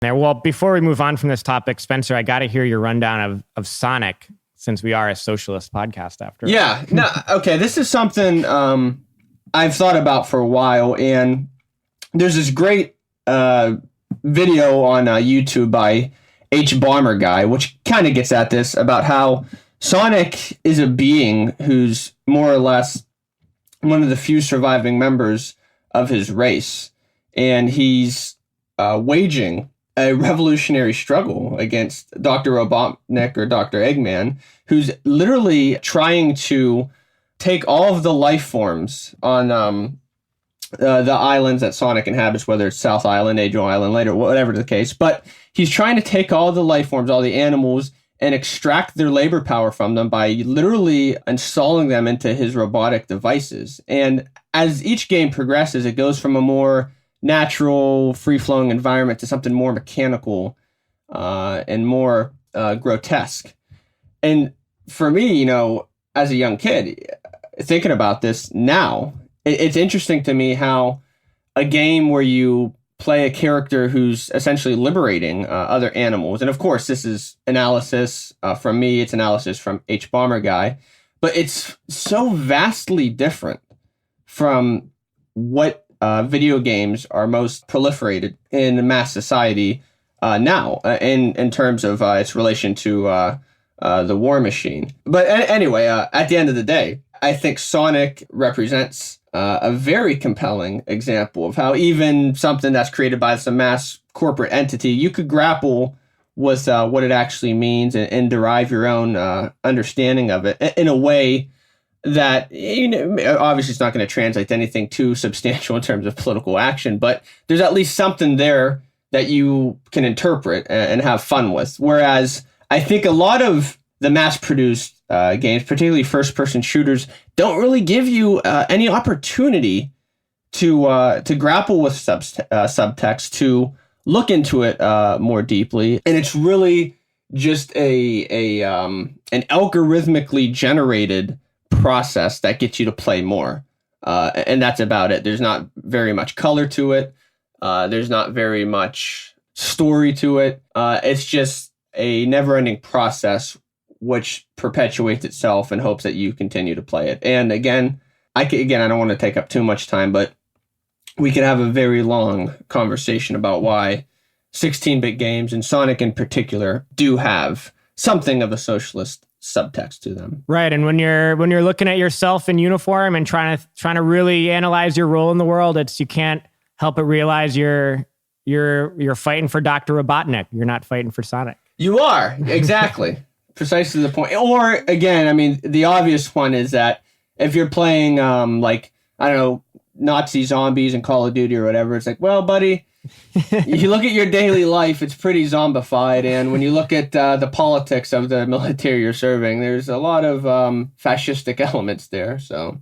There. Well, before we move on from this topic, Spenser, I got to hear your rundown of Sonic, since we are a socialist podcast after all. Yeah. No. Okay. This is something I've thought about for a while, and there's this great video on YouTube by H-Bomber which kind of gets at this about how Sonic is a being who's more or less one of the few surviving members of his race, and he's waging a revolutionary struggle against Dr. Robotnik or Dr. Eggman, who's literally trying to take all of the life forms on the islands that Sonic inhabits, whether it's South Island, Angel Island, later, whatever the case. But he's trying to take all the life forms, all the animals, and extract their labor power from them by literally installing them into his robotic devices. And as each game progresses, it goes from a more natural, free-flowing environment to something more mechanical and more grotesque. And for me, as a young kid, thinking about this now, it's interesting to me how a game where you play a character who's essentially liberating other animals, and of course this is analysis from me, it's analysis from H-Bomber but it's so vastly different from what video games are most proliferated in mass society now in terms of its relation to the war machine. But anyway, at the end of the day, I think Sonic represents a very compelling example of how even something that's created by some mass corporate entity, you could grapple with what it actually means and derive your own understanding of it in a way that, obviously it's not going to translate to anything too substantial in terms of political action, but there's at least something there that you can interpret and have fun with. Whereas I think a lot of the mass-produced games, particularly first-person shooters, don't really give you any opportunity to grapple with subtext, to look into it more deeply, and it's really just an algorithmically generated process that gets you to play more, and that's about it. There's not very much color to it. There's not very much story to it. It's just a never-ending process which perpetuates itself in hopes that you continue to play it. And again, I don't want to take up too much time, but we could have a very long conversation about why 16-bit games, and Sonic in particular, do have something of a socialist subtext to them. Right, and when you're looking at yourself in uniform and trying to really analyze your role in the world, you can't help but realize you're fighting for Dr. Robotnik. You're not fighting for Sonic. You are, exactly. Precisely the point. Or again, I mean, the obvious one is that if you're playing Nazi zombies in Call of Duty or whatever, it's like, well, buddy, you look at your daily life, it's pretty zombified, and when you look at the politics of the military you're serving, there's a lot of fascistic elements there. So